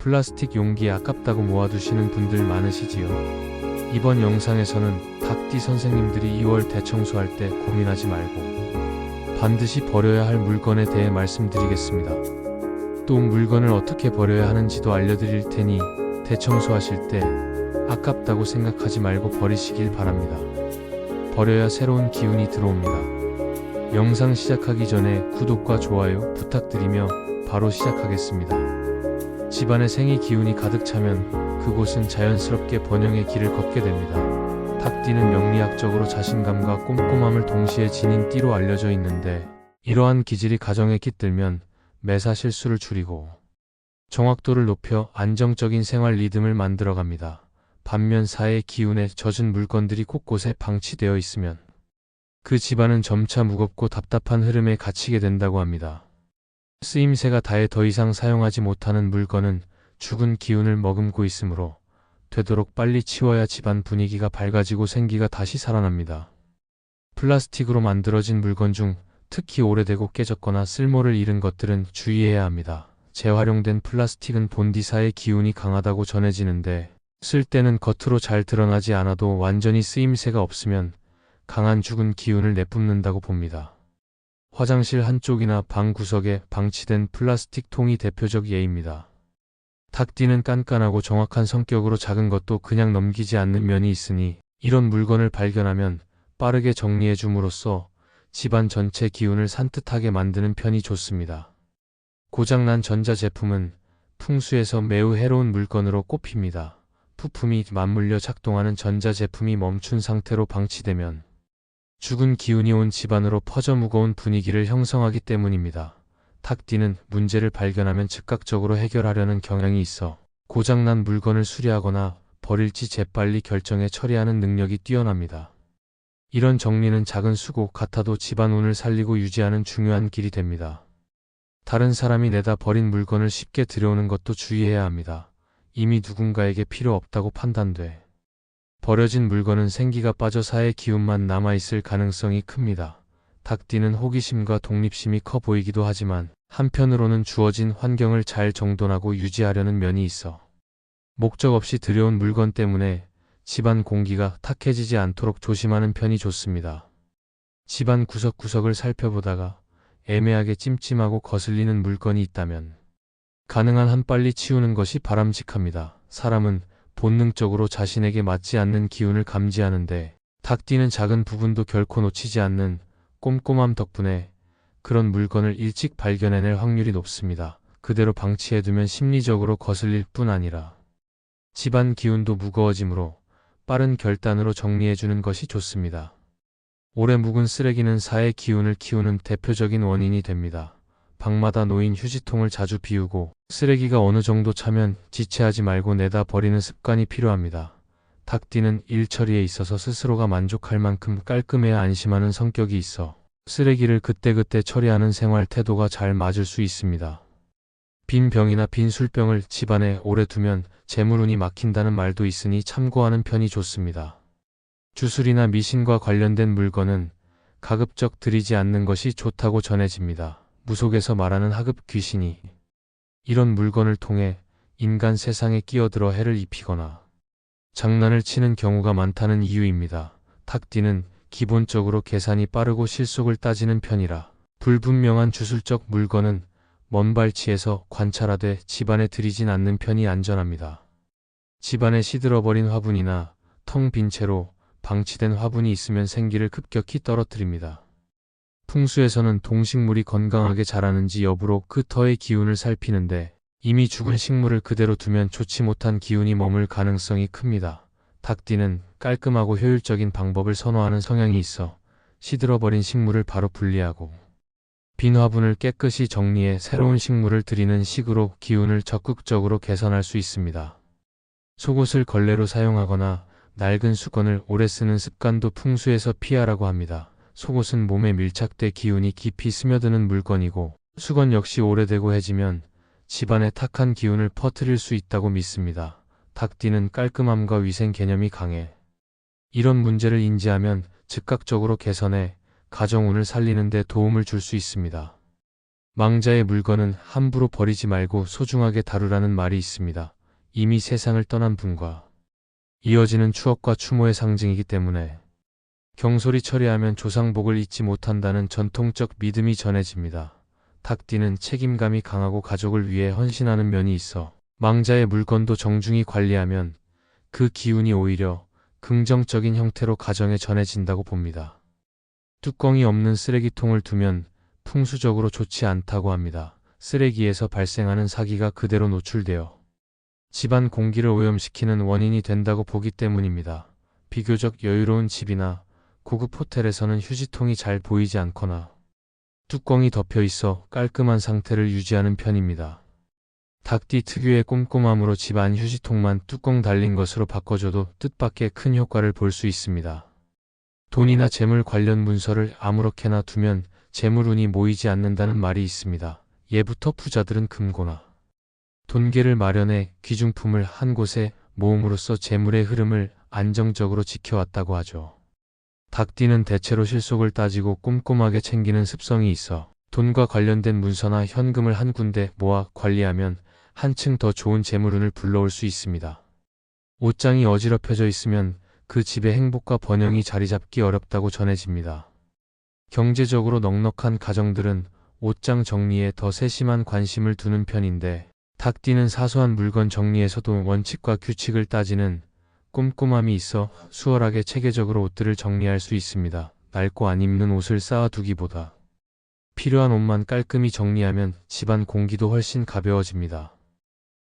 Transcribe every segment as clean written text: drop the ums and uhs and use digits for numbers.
플라스틱 용기 아깝다고 모아두시는 분들 많으시지요? 이번 영상에서는 닭띠 선생님들이 2월 대청소할 때 고민하지 말고 반드시 버려야 할 물건에 대해 말씀드리겠습니다. 또 물건을 어떻게 버려야 하는지도 알려드릴 테니 대청소하실 때 아깝다고 생각하지 말고 버리시길 바랍니다. 버려야 새로운 기운이 들어옵니다. 영상 시작하기 전에 구독과 좋아요 부탁드리며 바로 시작하겠습니다. 집안에 생이 기운이 가득 차면 그곳은 자연스럽게 번영의 길을 걷게 됩니다. 닭띠는 명리학적으로 자신감과 꼼꼼함을 동시에 지닌 띠로 알려져 있는데, 이러한 기질이 가정에 깃들면 매사 실수를 줄이고 정확도를 높여 안정적인 생활 리듬을 만들어갑니다. 반면 사의 기운에 젖은 물건들이 곳곳에 방치되어 있으면 그 집안은 점차 무겁고 답답한 흐름에 갇히게 된다고 합니다. 쓰임새가 다해 더 이상 사용하지 못하는 물건은 죽은 기운을 머금고 있으므로 되도록 빨리 치워야 집안 분위기가 밝아지고 생기가 다시 살아납니다. 플라스틱으로 만들어진 물건 중 특히 오래되고 깨졌거나 쓸모를 잃은 것들은 주의해야 합니다. 재활용된 플라스틱은 본디사의 기운이 강하다고 전해지는데, 쓸 때는 겉으로 잘 드러나지 않아도 완전히 쓰임새가 없으면 강한 죽은 기운을 내뿜는다고 봅니다. 화장실 한쪽이나 방 구석에 방치된 플라스틱 통이 대표적 예입니다. 닭띠는 깐깐하고 정확한 성격으로 작은 것도 그냥 넘기지 않는 면이 있으니, 이런 물건을 발견하면 빠르게 정리해 줌으로써 집안 전체 기운을 산뜻하게 만드는 편이 좋습니다. 고장난 전자제품은 풍수에서 매우 해로운 물건으로 꼽힙니다. 부품이 맞물려 작동하는 전자제품이 멈춘 상태로 방치되면 죽은 기운이 온 집안으로 퍼져 무거운 분위기를 형성하기 때문입니다. 닭띠는 문제를 발견하면 즉각적으로 해결하려는 경향이 있어 고장난 물건을 수리하거나 버릴지 재빨리 결정해 처리하는 능력이 뛰어납니다. 이런 정리는 작은 수고 같아도 집안 운을 살리고 유지하는 중요한 길이 됩니다. 다른 사람이 내다 버린 물건을 쉽게 들여오는 것도 주의해야 합니다. 이미 누군가에게 필요 없다고 판단돼 버려진 물건은 생기가 빠져 사의 기운만 남아있을 가능성이 큽니다. 닭띠는 호기심과 독립심이 커 보이기도 하지만 한편으로는 주어진 환경을 잘 정돈하고 유지하려는 면이 있어 목적 없이 들여온 물건 때문에 집안 공기가 탁해지지 않도록 조심하는 편이 좋습니다. 집안 구석구석을 살펴보다가 애매하게 찜찜하고 거슬리는 물건이 있다면 가능한 한 빨리 치우는 것이 바람직합니다. 사람은 본능적으로 자신에게 맞지 않는 기운을 감지하는데, 닭띠는 작은 부분도 결코 놓치지 않는 꼼꼼함 덕분에 그런 물건을 일찍 발견해낼 확률이 높습니다. 그대로 방치해두면 심리적으로 거슬릴 뿐 아니라 집안 기운도 무거워지므로 빠른 결단으로 정리해주는 것이 좋습니다. 오래 묵은 쓰레기는 사의 기운을 키우는 대표적인 원인이 됩니다. 방마다 놓인 휴지통을 자주 비우고 쓰레기가 어느 정도 차면 지체하지 말고 내다 버리는 습관이 필요합니다. 닭띠는 일 처리에 있어서 스스로가 만족할 만큼 깔끔해야 안심하는 성격이 있어 쓰레기를 그때그때 처리하는 생활 태도가 잘 맞을 수 있습니다. 빈 병이나 빈 술병을 집안에 오래 두면 재물운이 막힌다는 말도 있으니 참고하는 편이 좋습니다. 주술이나 미신과 관련된 물건은 가급적 들이지 않는 것이 좋다고 전해집니다. 무속에서 말하는 하급 귀신이 이런 물건을 통해 인간 세상에 끼어들어 해를 입히거나 장난을 치는 경우가 많다는 이유입니다. 닭띠는 기본적으로 계산이 빠르고 실속을 따지는 편이라 불분명한 주술적 물건은 먼 발치에서 관찰하되 집안에 들이진 않는 편이 안전합니다. 집안에 시들어버린 화분이나 텅 빈 채로 방치된 화분이 있으면 생기를 급격히 떨어뜨립니다. 풍수에서는 동식물이 건강하게 자라는지 여부로 그 터의 기운을 살피는데, 이미 죽은 식물을 그대로 두면 좋지 못한 기운이 머물 가능성이 큽니다. 닭띠는 깔끔하고 효율적인 방법을 선호하는 성향이 있어 시들어버린 식물을 바로 분리하고 빈 화분을 깨끗이 정리해 새로운 식물을 들이는 식으로 기운을 적극적으로 개선할 수 있습니다. 속옷을 걸레로 사용하거나 낡은 수건을 오래 쓰는 습관도 풍수에서 피하라고 합니다. 속옷은 몸에 밀착돼 기운이 깊이 스며드는 물건이고, 수건 역시 오래되고 해지면 집안에 탁한 기운을 퍼뜨릴 수 있다고 믿습니다. 닭띠는 깔끔함과 위생 개념이 강해 이런 문제를 인지하면 즉각적으로 개선해 가정운을 살리는 데 도움을 줄 수 있습니다. 망자의 물건은 함부로 버리지 말고 소중하게 다루라는 말이 있습니다. 이미 세상을 떠난 분과 이어지는 추억과 추모의 상징이기 때문에 경솔히 처리하면 조상복을 잊지 못한다는 전통적 믿음이 전해집니다. 닭띠는 책임감이 강하고 가족을 위해 헌신하는 면이 있어 망자의 물건도 정중히 관리하면 그 기운이 오히려 긍정적인 형태로 가정에 전해진다고 봅니다. 뚜껑이 없는 쓰레기통을 두면 풍수적으로 좋지 않다고 합니다. 쓰레기에서 발생하는 사기가 그대로 노출되어 집안 공기를 오염시키는 원인이 된다고 보기 때문입니다. 비교적 여유로운 집이나 고급 호텔에서는 휴지통이 잘 보이지 않거나 뚜껑이 덮여 있어 깔끔한 상태를 유지하는 편입니다. 닭띠 특유의 꼼꼼함으로 집안 휴지통만 뚜껑 달린 것으로 바꿔줘도 뜻밖의 큰 효과를 볼 수 있습니다. 돈이나 재물 관련 문서를 아무렇게나 두면 재물운이 모이지 않는다는 말이 있습니다. 예부터 부자들은 금고나 돈계를 마련해 귀중품을 한 곳에 모음으로써 재물의 흐름을 안정적으로 지켜왔다고 하죠. 닭띠는 대체로 실속을 따지고 꼼꼼하게 챙기는 습성이 있어 돈과 관련된 문서나 현금을 한 군데 모아 관리하면 한층 더 좋은 재물운을 불러올 수 있습니다. 옷장이 어지럽혀져 있으면 그 집의 행복과 번영이 자리잡기 어렵다고 전해집니다. 경제적으로 넉넉한 가정들은 옷장 정리에 더 세심한 관심을 두는 편인데 닭띠는 사소한 물건 정리에서도 원칙과 규칙을 따지는 꼼꼼함이 있어 수월하게 체계적으로 옷들을 정리할 수 있습니다. 낡고 안 입는 옷을 쌓아두기보다 필요한 옷만 깔끔히 정리하면 집안 공기도 훨씬 가벼워집니다.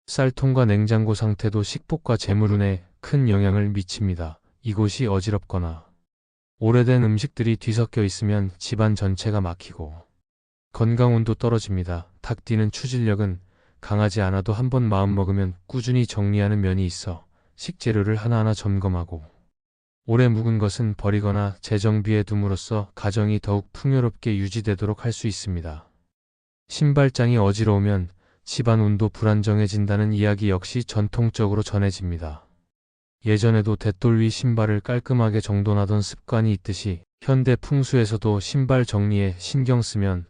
쌀통과 냉장고 상태도 식복과 재물운에 큰 영향을 미칩니다. 이곳이 어지럽거나 오래된 음식들이 뒤섞여 있으면 집안 전체가 막히고 건강운도 떨어집니다. 닭띠는 추진력은 강하지 않아도 한번 마음먹으면 꾸준히 정리하는 면이 있어 식재료를 하나하나 점검하고 오래 묵은 것은 버리거나 재정비해 둠으로써 가정이 더욱 풍요롭게 유지되도록 할 수 있습니다. 신발장이 어지러우면 집안 운도 불안정해진다는 이야기 역시 전통적으로 전해집니다. 예전에도 대돌 위 신발을 깔끔하게 정돈하던 습관이 있듯이 현대 풍수에서도 신발 정리에 신경 쓰면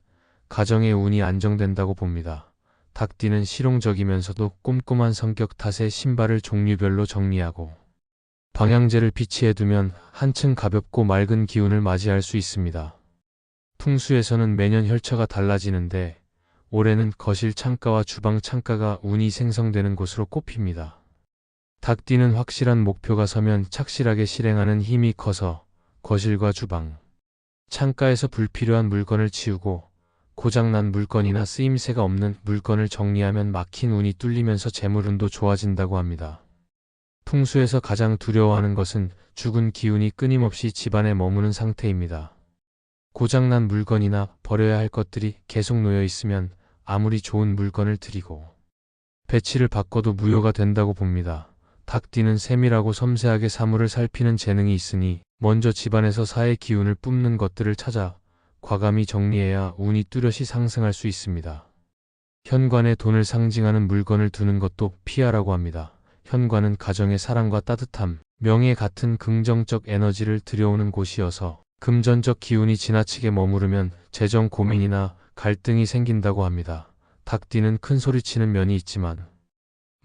가정의 운이 안정된다고 봅니다. 닭띠는 실용적이면서도 꼼꼼한 성격 탓에 신발을 종류별로 정리하고 방향제를 비치해두면 한층 가볍고 맑은 기운을 맞이할 수 있습니다. 풍수에서는 매년 혈처가 달라지는데 올해는 거실 창가와 주방 창가가 운이 생성되는 곳으로 꼽힙니다. 닭띠는 확실한 목표가 서면 착실하게 실행하는 힘이 커서 거실과 주방, 창가에서 불필요한 물건을 치우고 고장난 물건이나 쓰임새가 없는 물건을 정리하면 막힌 운이 뚫리면서 재물운도 좋아진다고 합니다. 풍수에서 가장 두려워하는 것은 죽은 기운이 끊임없이 집안에 머무는 상태입니다. 고장난 물건이나 버려야 할 것들이 계속 놓여 있으면 아무리 좋은 물건을 들이고 배치를 바꿔도 무효가 된다고 봅니다. 닭띠는 세밀하고 섬세하게 사물을 살피는 재능이 있으니 먼저 집안에서 사의 기운을 뿜는 것들을 찾아 과감히 정리해야 운이 뚜렷이 상승할 수 있습니다. 현관에 돈을 상징하는 물건을 두는 것도 피하라고 합니다. 현관은 가정의 사랑과 따뜻함, 명예 같은 긍정적 에너지를 들여오는 곳이어서 금전적 기운이 지나치게 머무르면 재정 고민이나 갈등이 생긴다고 합니다. 닭띠는 큰 소리치는 면이 있지만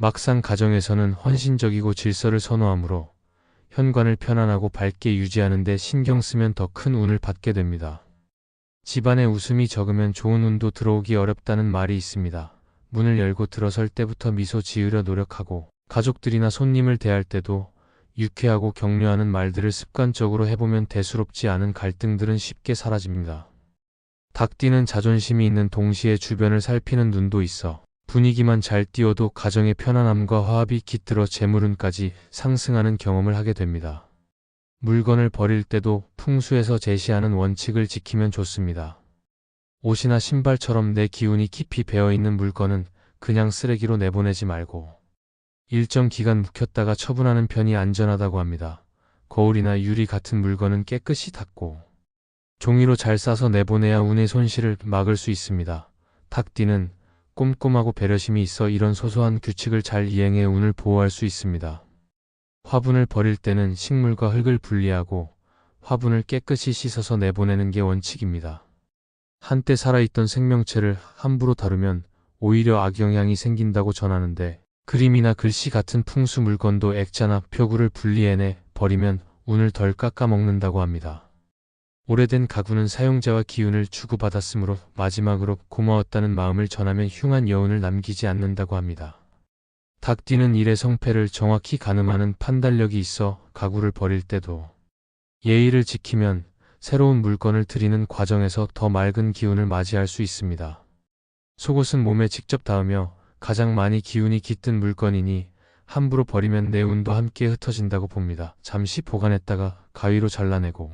막상 가정에서는 헌신적이고 질서를 선호하므로 현관을 편안하고 밝게 유지하는 데 신경 쓰면 더 큰 운을 받게 됩니다. 집안에 웃음이 적으면 좋은 운도 들어오기 어렵다는 말이 있습니다. 문을 열고 들어설 때부터 미소 지으려 노력하고 가족들이나 손님을 대할 때도 유쾌하고 격려하는 말들을 습관적으로 해보면 대수롭지 않은 갈등들은 쉽게 사라집니다. 닭띠는 자존심이 있는 동시에 주변을 살피는 눈도 있어 분위기만 잘 띄워도 가정의 편안함과 화합이 깃들어 재물운까지 상승하는 경험을 하게 됩니다. 물건을 버릴 때도 풍수에서 제시하는 원칙을 지키면 좋습니다. 옷이나 신발처럼 내 기운이 깊이 배어있는 물건은 그냥 쓰레기로 내보내지 말고 일정 기간 묵혔다가 처분하는 편이 안전하다고 합니다. 거울이나 유리 같은 물건은 깨끗이 닦고 종이로 잘 싸서 내보내야 운의 손실을 막을 수 있습니다. 닭띠는 꼼꼼하고 배려심이 있어 이런 소소한 규칙을 잘 이행해 운을 보호할 수 있습니다. 화분을 버릴 때는 식물과 흙을 분리하고 화분을 깨끗이 씻어서 내보내는 게 원칙입니다. 한때 살아있던 생명체를 함부로 다루면 오히려 악영향이 생긴다고 전하는데, 그림이나 글씨 같은 풍수 물건도 액자나 표구를 분리해내 버리면 운을 덜 깎아먹는다고 합니다. 오래된 가구는 사용자와 기운을 주고받았으므로 마지막으로 고마웠다는 마음을 전하면 흉한 여운을 남기지 않는다고 합니다. 닭띠는 일의 성패를 정확히 가늠하는 판단력이 있어 가구를 버릴 때도 예의를 지키면 새로운 물건을 들이는 과정에서 더 맑은 기운을 맞이할 수 있습니다. 속옷은 몸에 직접 닿으며 가장 많이 기운이 깃든 물건이니 함부로 버리면 내 운도 함께 흩어진다고 봅니다. 잠시 보관했다가 가위로 잘라내고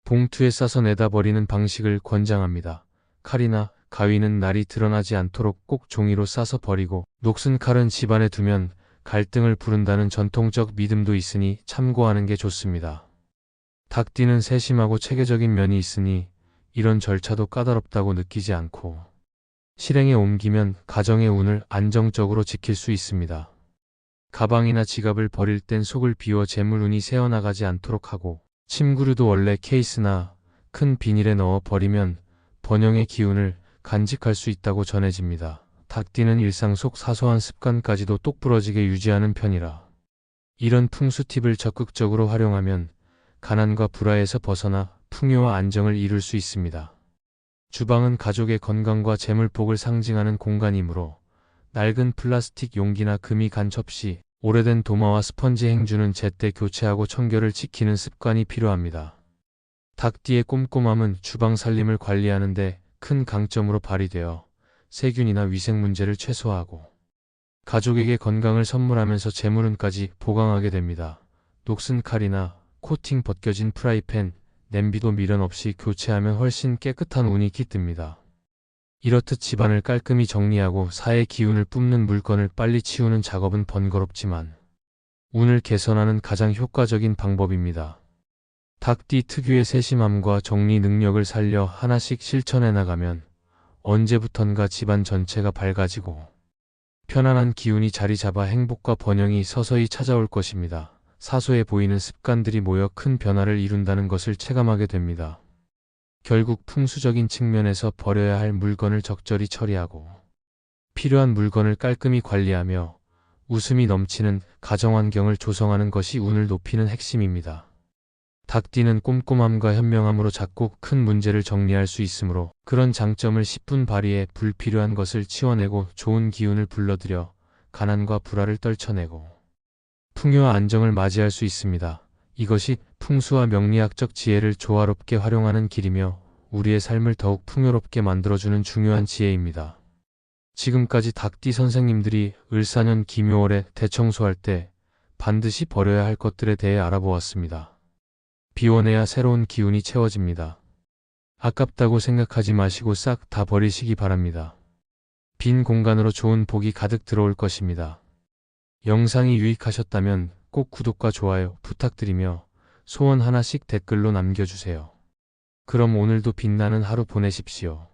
봉투에 싸서 내다 버리는 방식을 권장합니다. 칼이나 가위는 날이 드러나지 않도록 꼭 종이로 싸서 버리고, 녹슨 칼은 집안에 두면 갈등을 부른다는 전통적 믿음도 있으니 참고하는 게 좋습니다. 닭띠는 세심하고 체계적인 면이 있으니 이런 절차도 까다롭다고 느끼지 않고 실행에 옮기면 가정의 운을 안정적으로 지킬 수 있습니다. 가방이나 지갑을 버릴 땐 속을 비워 재물운이 새어나가지 않도록 하고, 침구류도 원래 케이스나 큰 비닐에 넣어 버리면 번영의 기운을 간직할 수 있다고 전해집니다. 닭띠는 일상 속 사소한 습관까지도 똑부러지게 유지하는 편이라 이런 풍수 팁을 적극적으로 활용하면 가난과 불화에서 벗어나 풍요와 안정을 이룰 수 있습니다. 주방은 가족의 건강과 재물복을 상징하는 공간이므로 낡은 플라스틱 용기나 금이 간 접시, 오래된 도마와 스펀지 행주는 제때 교체하고 청결을 지키는 습관이 필요합니다. 닭띠의 꼼꼼함은 주방 살림을 관리하는 데 큰 강점으로 발휘되어 세균이나 위생 문제를 최소화하고 가족에게 건강을 선물하면서 재물운까지 보강하게 됩니다. 녹슨 칼이나 코팅 벗겨진 프라이팬, 냄비도 미련 없이 교체하면 훨씬 깨끗한 운이 깃듭니다. 이렇듯 집안을 깔끔히 정리하고 사의 기운을 뿜는 물건을 빨리 치우는 작업은 번거롭지만 운을 개선하는 가장 효과적인 방법입니다. 닭띠 특유의 세심함과 정리 능력을 살려 하나씩 실천해 나가면 언제부턴가 집안 전체가 밝아지고 편안한 기운이 자리 잡아 행복과 번영이 서서히 찾아올 것입니다. 사소해 보이는 습관들이 모여 큰 변화를 이룬다는 것을 체감하게 됩니다. 결국 풍수적인 측면에서 버려야 할 물건을 적절히 처리하고 필요한 물건을 깔끔히 관리하며 웃음이 넘치는 가정환경을 조성하는 것이 운을 높이는 핵심입니다. 닭띠는 꼼꼼함과 현명함으로 작고 큰 문제를 정리할 수 있으므로 그런 장점을 10분 발휘해 불필요한 것을 치워내고 좋은 기운을 불러들여 가난과 불화를 떨쳐내고 풍요와 안정을 맞이할 수 있습니다. 이것이 풍수와 명리학적 지혜를 조화롭게 활용하는 길이며 우리의 삶을 더욱 풍요롭게 만들어주는 중요한 지혜입니다. 지금까지 닭띠 선생님들이 을사년 기묘월에 대청소할 때 반드시 버려야 할 것들에 대해 알아보았습니다. 비워내야 새로운 기운이 채워집니다. 아깝다고 생각하지 마시고 싹 다 버리시기 바랍니다. 빈 공간으로 좋은 복이 가득 들어올 것입니다. 영상이 유익하셨다면 꼭 구독과 좋아요 부탁드리며 소원 하나씩 댓글로 남겨주세요. 그럼 오늘도 빛나는 하루 보내십시오.